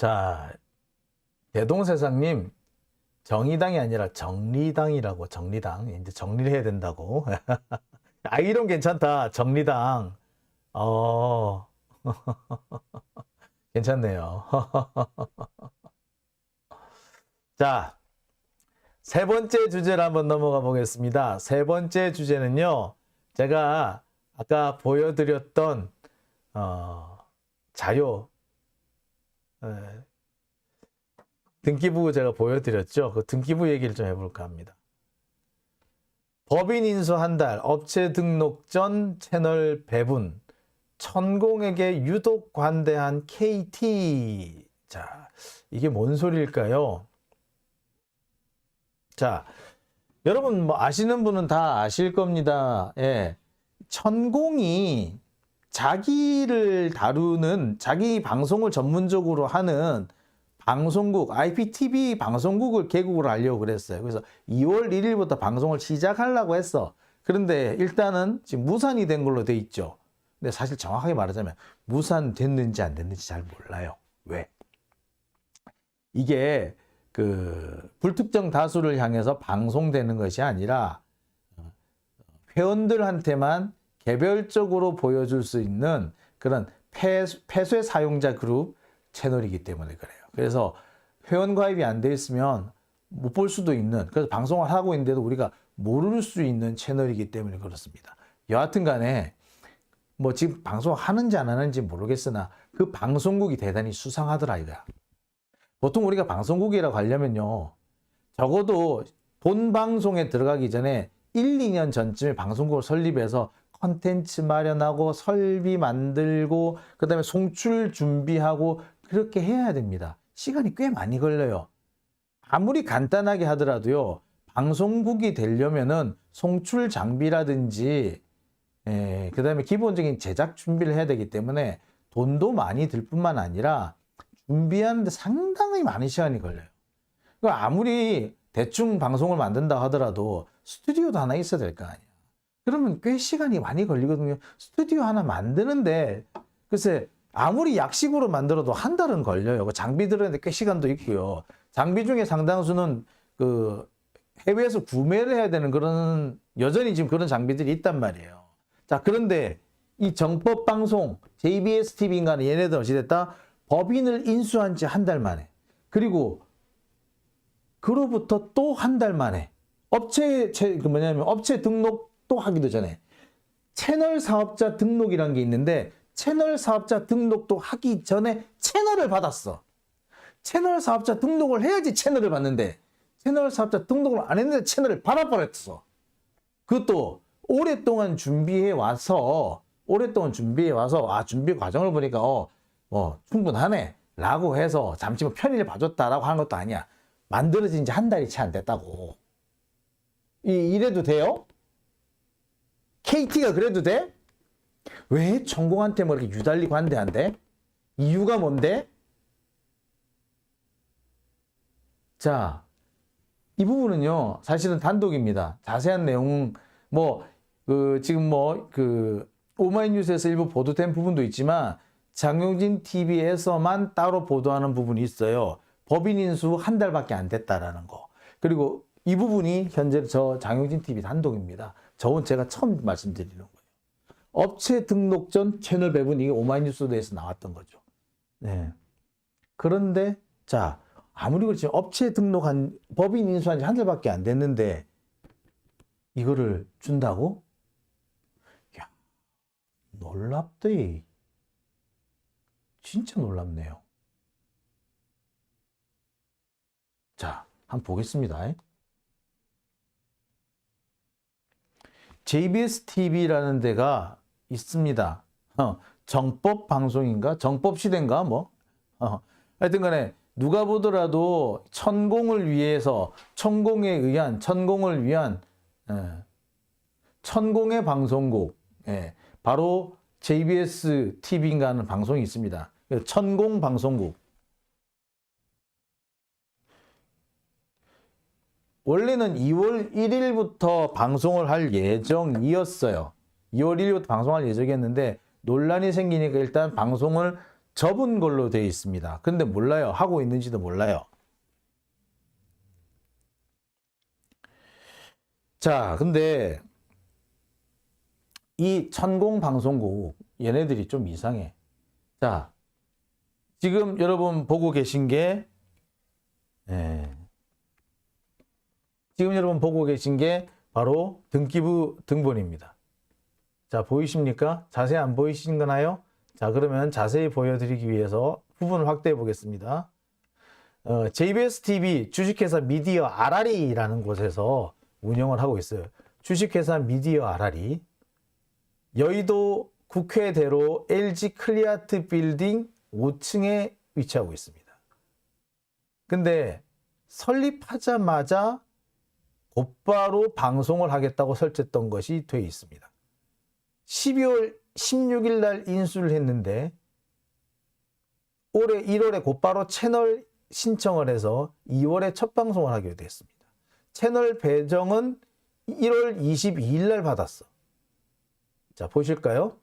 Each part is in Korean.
자, 대동세상님, 정의당이 아니라 정리당이라고, 정리당. 이제 정리를 해야 된다고. 아, 이름 괜찮다. 정리당. 어, 괜찮네요. 자, 세 번째 주제로 한번 넘어가 보겠습니다. 세 번째 주제는요, 제가 아까 보여드렸던, 자료, 등기부 제가 보여드렸죠. 그 등기부 얘기를 좀 해볼까 합니다. 법인 인수 한 달, 업체 등록 전 채널 배분, 천공에게 유독 관대한 KT. 자, 이게 뭔 소리일까요? 자, 여러분 뭐 아시는 분은 다 아실 겁니다. 예. 천공이 자기를 다루는, 자기 방송을 전문적으로 하는 방송국, IPTV 방송국을 개국을 하려고 그랬어요. 그래서 2월 1일부터 방송을 시작하려고 했어. 그런데 일단은 지금 무산이 된 걸로 돼 있죠. 근데 사실 정확하게 말하자면 무산됐는지 안 됐는지 잘 몰라요. 왜? 이게 그 불특정 다수를 향해서 방송되는 것이 아니라 회원들한테만 개별적으로 보여줄 수 있는 그런 폐쇄 사용자 그룹 채널이기 때문에 그래요. 그래서 회원 가입이 안 돼 있으면 못 볼 수도 있는, 그래서 방송을 하고 있는데도 우리가 모를 수 있는 채널이기 때문에 그렇습니다. 여하튼 간에 뭐 지금 방송하는지 안 하는지 모르겠으나 그 방송국이 대단히 수상하더라 이거야. 보통 우리가 방송국이라고 하려면요, 적어도 본 방송에 들어가기 전에 1, 2년 전쯤에 방송국을 설립해서 컨텐츠 마련하고 설비 만들고 그 다음에 송출 준비하고 그렇게 해야 됩니다. 시간이 꽤 많이 걸려요. 아무리 간단하게 하더라도요, 방송국이 되려면은 송출 장비라든지 그 다음에 기본적인 제작 준비를 해야 되기 때문에 돈도 많이 들 뿐만 아니라 준비하는데 상당히 많은 시간이 걸려요. 아무리 대충 방송을 만든다 하더라도 스튜디오도 하나 있어야 될 거 아니야. 그러면 꽤 시간이 많이 걸리거든요. 스튜디오 하나 만드는데 글쎄 아무리 약식으로 만들어도 한 달은 걸려요. 장비 들었는데 꽤 시간도 있고요. 장비 중에 상당수는 그 해외에서 구매를 해야 되는 그런, 여전히 지금 그런 장비들이 있단 말이에요. 자, 그런데 이 정법방송, JBS TV인가는 얘네들 어찌됐다? 법인을 인수한 지 한 달 만에, 그리고 그로부터 또 한 달 만에 업체 등록도 하기도 전에 채널 사업자 등록이라는 게 있는데, 채널 사업자 등록도 하기 전에 채널을 받았어. 채널 사업자 등록을 해야지 채널을 받는데 채널 사업자 등록을 안 했는데 채널을 받아버렸어. 그것도 오랫동안 준비해 와서 준비 과정을 보니까 충분하네 라고 해서 잠시 편의를 봐줬다라고 하는 것도 아니야. 만들어진 지 한 달이 채 안 됐다고. 이래도 돼요? KT가 그래도 돼? 왜 천공한테 뭐 이렇게 유달리 관대한데? 이유가 뭔데? 자, 이 부분은요, 사실은 단독입니다. 자세한 내용은 지금 오마이뉴스에서 일부 보도된 부분도 있지만 장용진 TV에서만 따로 보도하는 부분이 있어요. 법인 인수 한 달밖에 안 됐다라는 거. 그리고 이 부분이 현재 저 장용진 TV 단독입니다. 저건 제가 처음 말씀드리는 거예요. 업체 등록 전 채널 배분, 이게 오마이뉴스에서 나왔던 거죠. 네. 그런데 자, 아무리 그렇지 업체 등록한, 법인 인수한 지 한 달밖에 안 됐는데 이거를 준다고? 야, 놀랍대. 진짜 놀랍네요. 자, 한번 보겠습니다. JBS TV라는 데가 있습니다. 정법 방송인가? 정법 시대인가? 하여튼 간에 누가 보더라도 천공을 위한 천공의 방송국, 바로 JBS TV인가 하는 방송이 있습니다. 천공 방송국. 원래는 2월 1일부터 방송을 할 예정이었어요. 2월 1일부터 방송할 예정이었는데 논란이 생기니까 일단 방송을 접은 걸로 되어 있습니다. 근데 몰라요. 하고 있는지도 몰라요. 자, 근데 이 천공방송국 얘네들이 좀 이상해. 자, 지금 여러분 보고 계신 게 지금 여러분 보고 계신 게 바로 등기부 등본입니다. 자, 보이십니까? 자세히 안 보이시나요? 자, 그러면 자세히 보여드리기 위해서 부분을 확대해 보겠습니다. JBS TV 주식회사 미디어 RR이라는 곳에서 운영을 하고 있어요. 주식회사 미디어 RR이 여의도 국회대로 LG 클리아트 빌딩 5층에 위치하고 있습니다. 근데 설립하자마자 곧바로 방송을 하겠다고 설정했던 것이 되어 있습니다. 12월 16일 날 인수를 했는데 올해 1월에 곧바로 채널 신청을 해서 2월에 첫 방송을 하게 됐습니다. 채널 배정은 1월 22일 날 받았어. 자, 보실까요?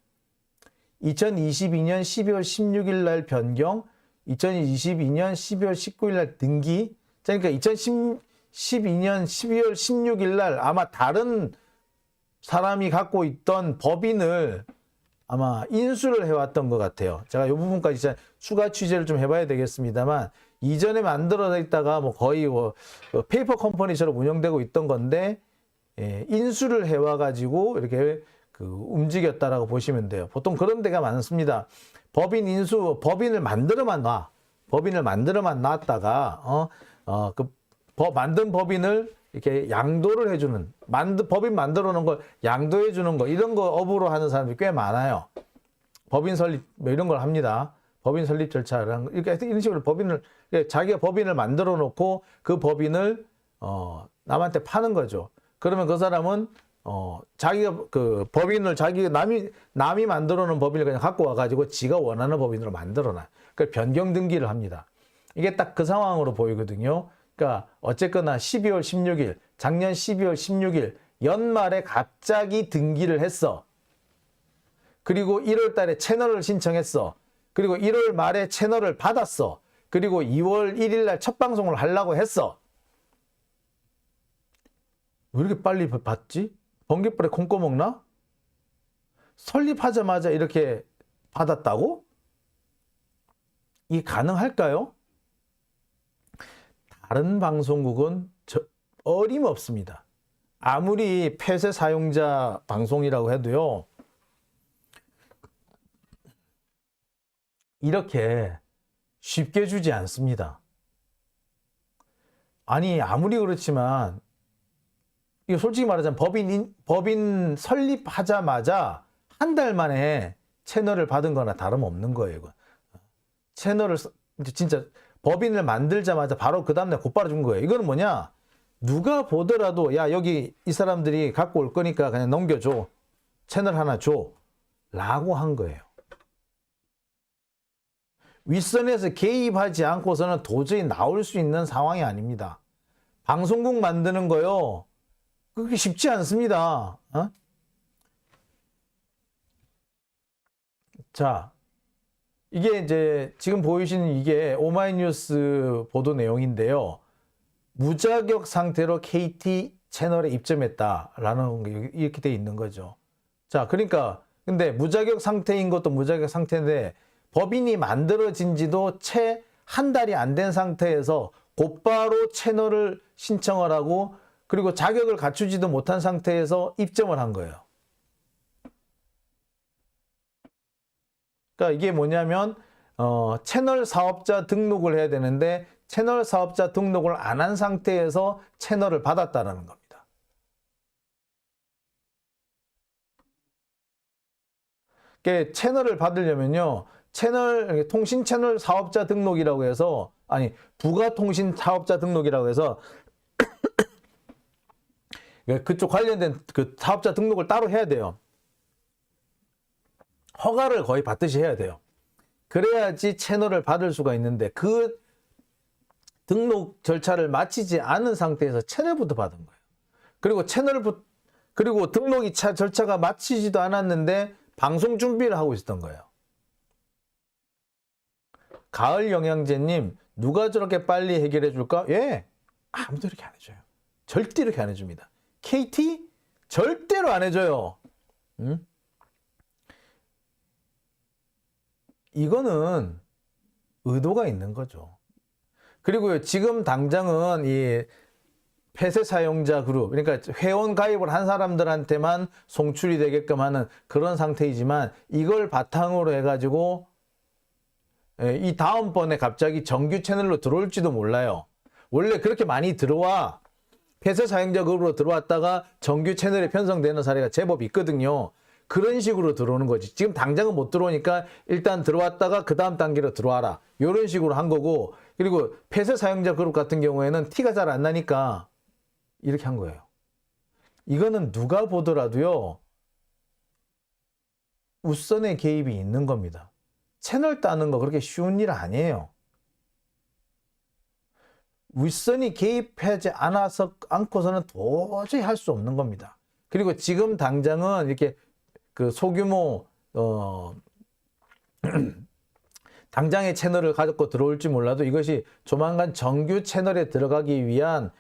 2022년 12월 16일 날 변경, 2022년 12월 19일 날 등기. 그러니까 2012년 12월 16일 날 아마 다른 사람이 갖고 있던 법인을 아마 인수를 해왔던 것 같아요. 제가 이 부분까지 추가 취재를 좀 해봐야 되겠습니다만, 이전에 만들어져 있다가 뭐 거의 페이퍼 컴퍼니처럼 운영되고 있던 건데, 인수를 해와가지고 이렇게 움직였다라고 보시면 돼요. 보통 그런 데가 많습니다. 법인 인수, 법인을 만들어만 놔. 법인을 만들어만 놨다가, 만든 법인을 이렇게 양도를 해주는, 법인 만들어 놓은 걸 양도해 주는 거, 이런 거 업으로 하는 사람들이 꽤 많아요. 법인 설립, 뭐 이런 걸 합니다. 법인 설립 절차를, 이렇게 이런 식으로 자기가 법인을 만들어 놓고 그 법인을, 남한테 파는 거죠. 그러면 그 사람은, 자기가 남이 만들어 놓은 법인을 그냥 갖고 와가지고 지가 원하는 법인으로 만들어 놔. 그러니까 변경 등기를 합니다. 이게 딱 그 상황으로 보이거든요. 그러니까 어쨌거나 12월 16일, 작년 12월 16일 연말에 갑자기 등기를 했어. 그리고 1월 달에 채널을 신청했어. 그리고 1월 말에 채널을 받았어. 그리고 2월 1일 날 첫 방송을 하려고 했어. 왜 이렇게 빨리 받지? 번개불에 콩 꺼먹나? 설립하자마자 이렇게 받았다고? 이게 가능할까요? 다른 방송국은 어림없습니다. 아무리 폐쇄 사용자 방송이라고 해도요, 이렇게 쉽게 주지 않습니다. 아니, 아무리 그렇지만, 이거 솔직히 말하자면 법인 설립하자마자 한 달 만에 채널을 받은 거나 다름없는 거예요. 이거. 채널을, 진짜 법인을 만들자마자 바로 그 다음날 곧바로 준 거예요. 이거는 뭐냐? 누가 보더라도, 야, 여기 이 사람들이 갖고 올 거니까 그냥 넘겨줘. 채널 하나 줘. 라고 한 거예요. 윗선에서 개입하지 않고서는 도저히 나올 수 있는 상황이 아닙니다. 방송국 만드는 거요, 그게 쉽지 않습니다. 자, 이게 이제 지금 보이시는 이게 오마이뉴스 보도 내용인데요. 무자격 상태로 KT 채널에 입점했다라는 게 이렇게 돼 있는 거죠. 자, 그러니까 근데 무자격 상태인 것도 무자격 상태인데 법인이 만들어진 지도 채 한 달이 안 된 상태에서 곧바로 채널을 신청을 하고, 그리고 자격을 갖추지도 못한 상태에서 입점을 한 거예요. 그러니까 이게 뭐냐면 채널 사업자 등록을 해야 되는데 채널 사업자 등록을 안 한 상태에서 채널을 받았다는 겁니다. 그러니까 채널을 받으려면요, 통신 채널 사업자 등록이라고 해서, 아니, 부가 통신 사업자 등록이라고 해서 그쪽 관련된 그 사업자 등록을 따로 해야 돼요. 허가를 거의 받듯이 해야 돼요. 그래야지 채널을 받을 수가 있는데 그 등록 절차를 마치지 않은 상태에서 채널부터 받은 거예요. 그리고 등록이 절차가 마치지도 않았는데 방송 준비를 하고 있었던 거예요. 가을 영양제님, 누가 저렇게 빨리 해결해 줄까? 예, 아무도 이렇게 안 해줘요. 절대 이렇게 안 해줍니다. KT? 절대로 안 해줘요. 응? 이거는 의도가 있는 거죠. 그리고요, 지금 당장은 이 폐쇄 사용자 그룹, 그러니까 회원 가입을 한 사람들한테만 송출이 되게끔 하는 그런 상태이지만, 이걸 바탕으로 해가지고 이 다음번에 갑자기 정규 채널로 들어올지도 몰라요. 원래 그렇게 많이 들어와. 폐쇄 사용자 그룹으로 들어왔다가 정규 채널에 편성되는 사례가 제법 있거든요. 그런 식으로 들어오는 거지. 지금 당장은 못 들어오니까 일단 들어왔다가 그 다음 단계로 들어와라. 이런 식으로 한 거고, 그리고 폐쇄 사용자 그룹 같은 경우에는 티가 잘 안 나니까 이렇게 한 거예요. 이거는 누가 보더라도요, 웃선의 개입이 있는 겁니다. 채널 따는 거 그렇게 쉬운 일 아니에요. 윗선이 개입하지 않고서는 도저히 할 수 없는 겁니다. 그리고 지금 당장은 이렇게 그 소규모 당장의 채널을 가지고 들어올지 몰라도 이것이 조만간 정규 채널에 들어가기 위한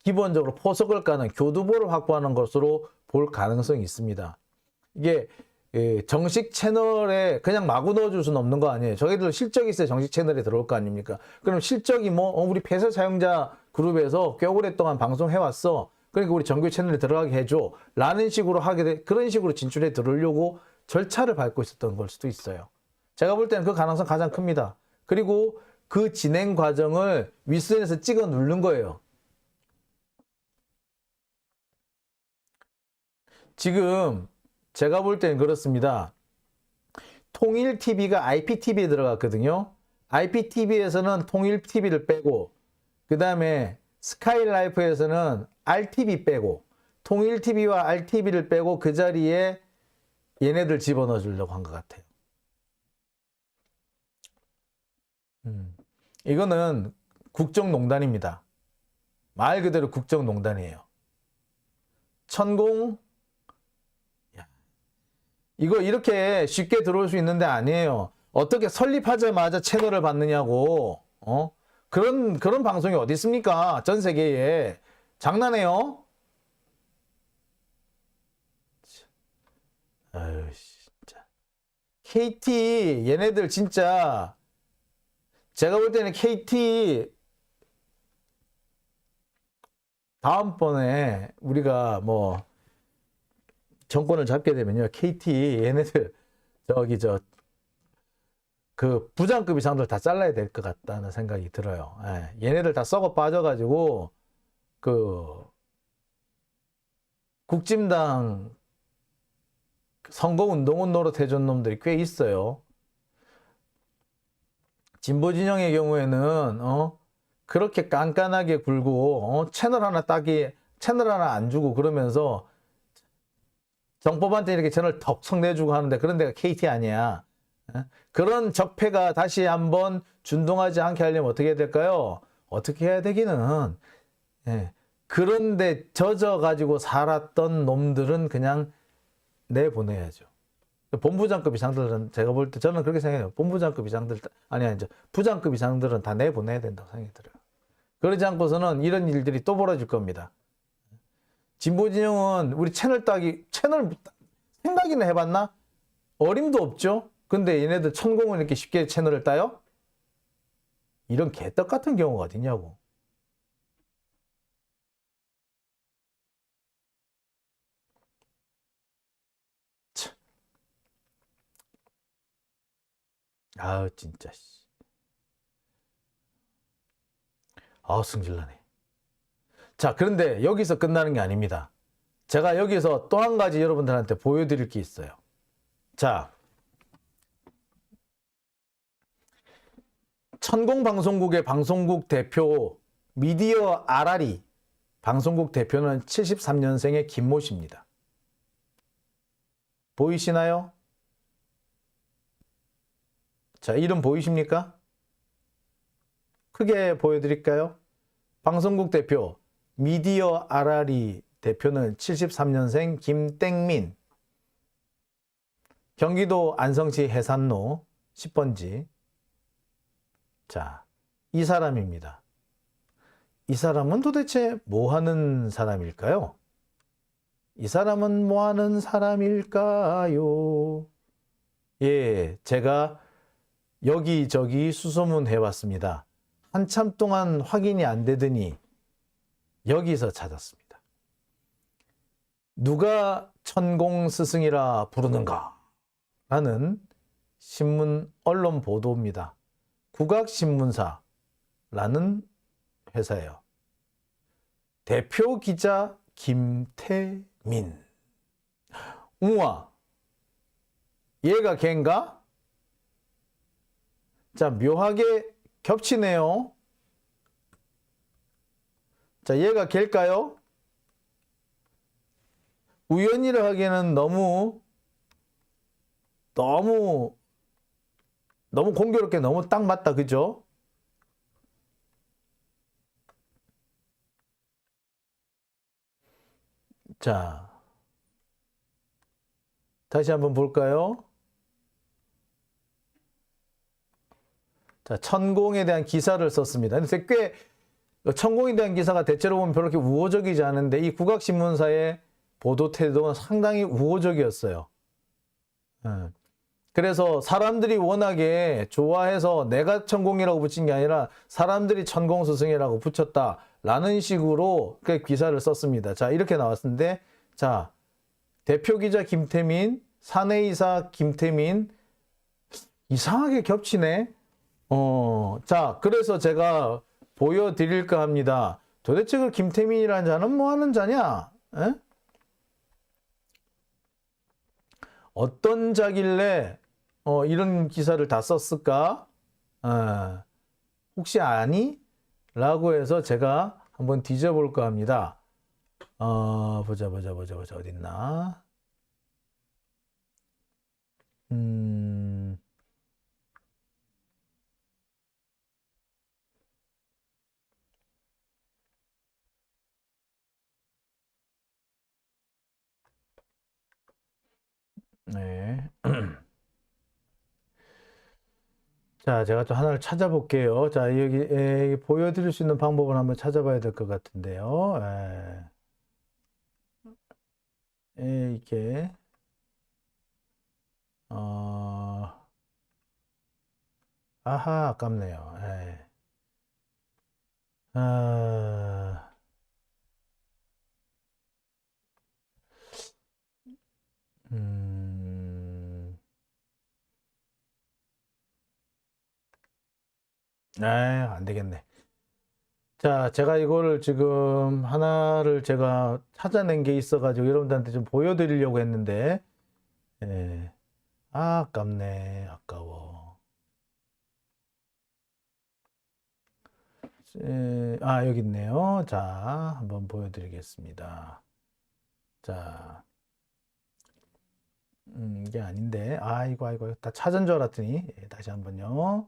기본적으로 포석을 까는 교두보를 확보하는 것으로 볼 가능성이 있습니다. 이게 정식 채널에 그냥 마구 넣어줄 수는 없는 거 아니에요. 저희들 실적이 있어야 정식 채널에 들어올 거 아닙니까? 그럼 실적이 뭐 우리 폐쇄 사용자 그룹에서 꽤 오랫동안 방송해왔어. 그러니까 우리 정규 채널에 들어가게 해줘. 라는 식으로 그런 식으로 진출해 들어오려고 절차를 밟고 있었던 걸 수도 있어요. 제가 볼 때는 그 가능성 가장 큽니다. 그리고 그 진행 과정을 윗선에서 찍어 누른 거예요. 지금 제가 볼 때는 그렇습니다. 통일TV가 IPTV에 들어갔거든요. IPTV에서는 통일TV를 빼고, 그 다음에 스카이라이프에서는 RTV 빼고, 통일TV와 RTV를 빼고 그 자리에 얘네들 집어넣어 주려고 한 것 같아요. 이거는 국정농단입니다. 말 그대로 국정농단이에요. 천공, 이거 이렇게 쉽게 들어올 수 있는 데 아니에요. 어떻게 설립하자마자 채널을 받느냐고. 그런 방송이 어디 있습니까? 전 세계에. 장난해요? 아유, 진짜. KT, 얘네들 진짜. 제가 볼 때는 KT, 다음번에 우리가 뭐, 정권을 잡게 되면요, KT 얘네들 그 부장급 이상들 다 잘라야 될 것 같다는 생각이 들어요. 예, 얘네들 다 썩어 빠져가지고 그 국진당 선거운동원 노릇해준 놈들이 꽤 있어요. 진보 진영의 경우에는 그렇게 깐깐하게 굴고 채널 하나 안 주고 그러면서 정법한테 이렇게 채널 덕석 내주고 하는데 그런 데가 KT 아니야. 그런 적폐가 다시 한번 준동하지 않게 하려면 어떻게 해야 될까요? 어떻게 해야 되기는, 그런데 젖어가지고 살았던 놈들은 그냥 내보내야죠. 본부장급 이상들은 제가 볼 때 저는 그렇게 생각해요. 본부장급 이상들, 부장급 이상들은 다 내보내야 된다고 생각이 들어요. 그러지 않고서는 이런 일들이 또 벌어질 겁니다. 진보 진영은 우리 채널 생각이나 해봤나? 어림도 없죠? 근데 얘네들 천공은 이렇게 쉽게 채널을 따요? 이런 개떡 같은 경우가 어딨냐고. 참. 아우, 진짜. 아우, 승질나네. 자, 그런데 여기서 끝나는 게 아닙니다. 제가 여기서 또 한 가지 여러분들한테 보여드릴 게 있어요. 자, 천공방송국의 방송국 대표 미디어 아라리 방송국 대표는 73년생의 김모 씨입니다. 보이시나요? 자, 이름 보이십니까? 크게 보여드릴까요? 방송국 대표 미디어 아라리 대표는 73년생 김땡민, 경기도 안성시 해산로 10번지. 자, 이 사람입니다. 이 사람은 도대체 뭐 하는 사람일까요? 이 사람은 뭐 하는 사람일까요? 예, 제가 여기저기 수소문해 봤습니다. 한참 동안 확인이 안 되더니 여기서 찾았습니다. 누가 천공 스승이라 부르는가? 라는 신문 언론 보도입니다. 국악신문사라는 회사예요. 대표 기자 김태민. 우와, 얘가 걔인가? 자, 묘하게 겹치네요. 자, 얘가 걔일까요? 우연이라 하기에는 너무 공교롭게 너무 딱 맞다, 그죠? 자, 다시 한번 볼까요? 자, 천공에 대한 기사를 썼습니다. 근데 꽤 천공에 대한 기사가 대체로 보면 별로 그렇게 우호적이지 않은데 이 국악신문사의 보도 태도는 상당히 우호적이었어요. 그래서 사람들이 워낙에 좋아해서 내가 천공이라고 붙인 게 아니라 사람들이 천공스승이라고 붙였다라는 식으로 그 기사를 썼습니다. 자, 이렇게 나왔는데, 자, 대표 기자 김태민, 사내이사 김태민, 이상하게 겹치네. 자, 그래서 제가 보여드릴까 합니다. 도대체 그 김태민이라는 자는 뭐 하는 자냐? 에? 어떤 자길래 이런 기사를 다 썼을까? 혹시 아니? 라고 해서 제가 한번 뒤져볼까 합니다. 보자. 어딨나? 네. 자, 제가 또 하나를 찾아볼게요. 자, 여기 보여드릴 수 있는 방법을 한번 찾아봐야 될 것 같은데요. 이게 아하, 아깝네요. 아, 안 되겠네. 자, 제가 이거를 지금 하나를 제가 찾아낸 게 있어가지고 여러분들한테 좀 보여드리려고 했는데, 아깝네. 아까워. 여기 있네요. 자, 한번 보여드리겠습니다. 자, 이게 아닌데, 이거 다 찾은 줄 알았더니, 다시 한번요.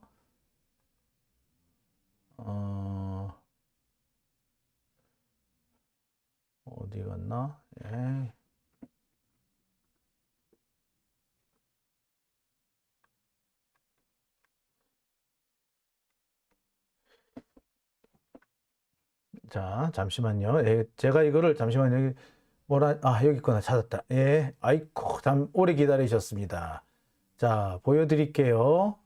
어디 갔나? 자, 잠시만요. 제가 이거를 잠시만요. 여기 있구나. 찾았다. 아이고, 참 오래 기다리셨습니다. 자, 보여드릴게요.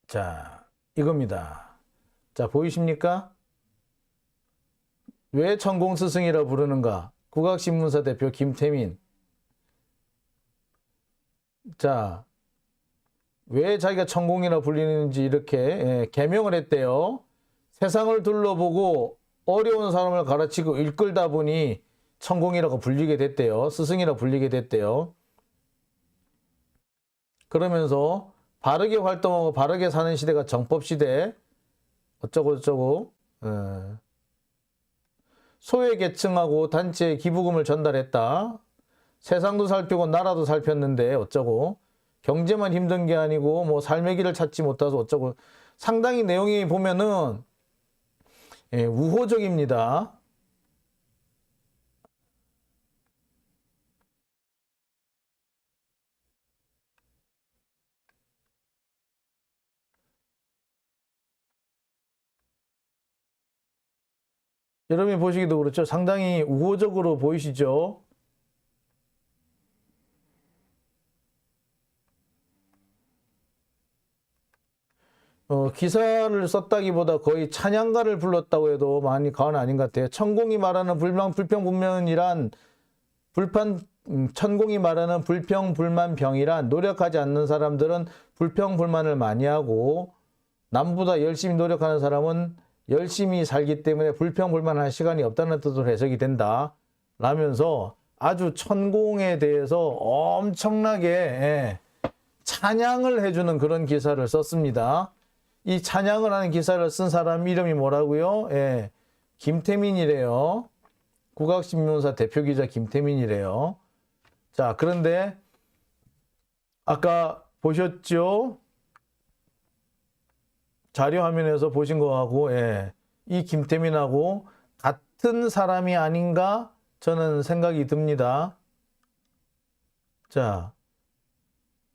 자, 이겁니다. 자, 보이십니까? 왜 천공스승이라 부르는가? 국악신문사 대표 김태민. 자, 왜 자기가 천공이라 불리는지 이렇게 개명을 했대요. 세상을 둘러보고 어려운 사람을 가르치고 이끌다 보니 천공이라고 불리게 됐대요. 스승이라 불리게 됐대요. 그러면서 바르게 활동하고 바르게 사는 시대가 정법시대 어쩌고 소외계층하고 단체에 기부금을 전달했다. 세상도 살피고 나라도 살폈는데 어쩌고 경제만 힘든 게 아니고 뭐 삶의 길을 찾지 못해서 어쩌고 상당히 내용이 보면은 우호적입니다. 여러분이 보시기도 그렇죠. 상당히 우호적으로 보이시죠? 기사를 썼다기보다 거의 찬양가를 불렀다고 해도 많이 과언 아닌 것 같아요. 천공이 말하는 불평불만이란 천공이 말하는 불평불만병이란 노력하지 않는 사람들은 불평불만을 많이 하고 남보다 열심히 노력하는 사람은 열심히 살기 때문에 불평불만할 시간이 없다는 뜻으로 해석이 된다. 라면서 아주 천공에 대해서 엄청나게 찬양을 해주는 그런 기사를 썼습니다. 이 찬양을 하는 기사를 쓴 사람 이름이 뭐라고요? 김태민이래요. 국악신문사 대표기자 김태민이래요. 자, 그런데 아까 보셨죠? 자료 화면에서 보신 거하고 이 김태민하고 같은 사람이 아닌가 저는 생각이 듭니다. 자,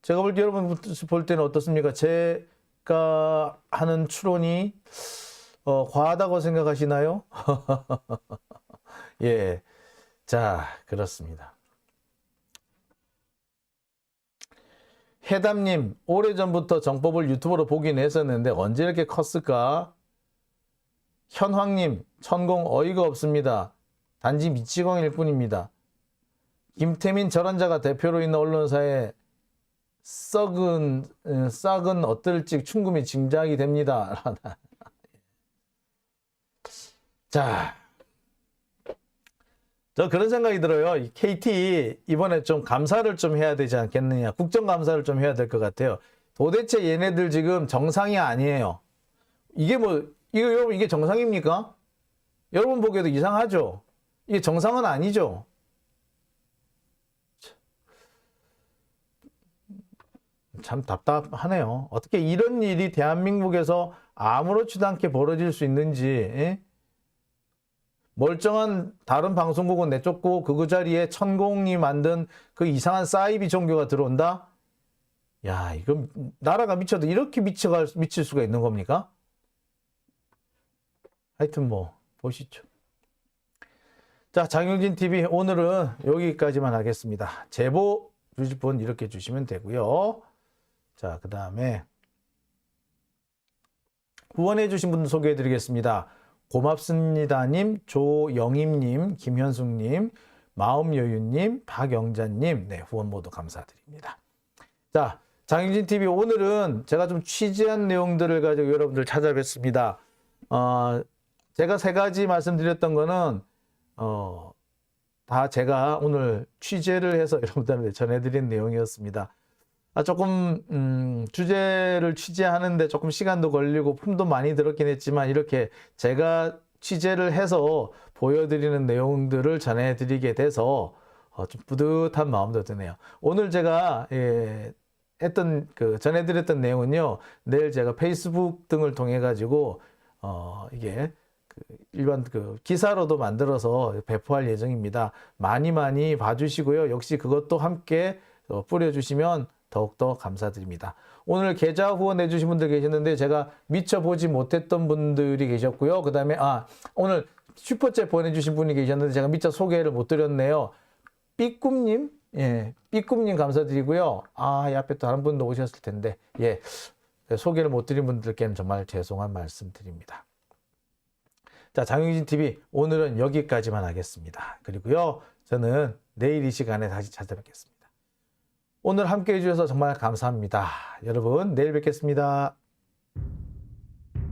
제가 볼 때 여러분 볼 때는 어떻습니까? 제가 하는 추론이 과하다고 생각하시나요? 예, 자, 그렇습니다. 해담님, 오래전부터 정법을 유튜브로 보긴 했었는데 언제 이렇게 컸을까? 현황님, 천공 어이가 없습니다. 단지 미치광일 뿐입니다. 김태민 저런 자가 대표로 있는 언론사에 싹은 어떨지 충분히 짐작이 됩니다. 자, 저 그런 생각이 들어요. KT 이번에 좀 감사를 좀 해야 되지 않겠느냐. 국정감사를 좀 해야 될 것 같아요. 도대체 얘네들 지금 정상이 아니에요. 이게 여러분 이게 정상입니까? 여러분 보기에도 이상하죠? 이게 정상은 아니죠? 참 답답하네요. 어떻게 이런 일이 대한민국에서 아무렇지도 않게 벌어질 수 있는지. 멀쩡한 다른 방송국은 내쫓고 그 자리에 천공이 만든 그 이상한 사이비 종교가 들어온다? 야, 이거 나라가 미쳐도 이렇게 미칠 수가 있는 겁니까? 하여튼 보시죠. 자, 장영진 TV 오늘은 여기까지만 하겠습니다. 제보 주실 분 이렇게 주시면 되고요. 자, 그 다음에 후원해 주신 분 소개해 드리겠습니다. 고맙습니다님, 조영임님, 김현숙님, 마음여유님, 박영자님, 후원 모두 감사드립니다. 자, 장영진 TV 오늘은 제가 좀 취재한 내용들을 가지고 여러분들 찾아뵙습니다. 제가 3가지 말씀드렸던 거는 다 제가 오늘 취재를 해서 여러분들한테 전해드린 내용이었습니다. 조금 주제를 취재하는데 조금 시간도 걸리고 품도 많이 들었긴 했지만 이렇게 제가 취재를 해서 보여드리는 내용들을 전해드리게 돼서 좀 뿌듯한 마음도 드네요. 오늘 제가 전해드렸던 내용은요, 내일 제가 페이스북 등을 통해 가지고 이게 일반 기사로도 만들어서 배포할 예정입니다. 많이 봐주시고요. 역시 그것도 함께 뿌려주시면 더욱더 감사드립니다. 오늘 계좌 후원해 주신 분들 계셨는데 제가 미처 보지 못했던 분들이 계셨고요. 그 다음에 오늘 슈퍼챗 보내주신 분이 계셨는데 제가 미처 소개를 못 드렸네요. 삐꿈님, 삐꿈님 감사드리고요. 이 앞에 또 다른 분도 오셨을 텐데 소개를 못 드린 분들께는 정말 죄송한 말씀 드립니다. 자, 장영진 TV 오늘은 여기까지만 하겠습니다. 그리고요, 저는 내일 이 시간에 다시 찾아뵙겠습니다. 오늘 함께 해주셔서 정말 감사합니다. 여러분, 내일 뵙겠습니다.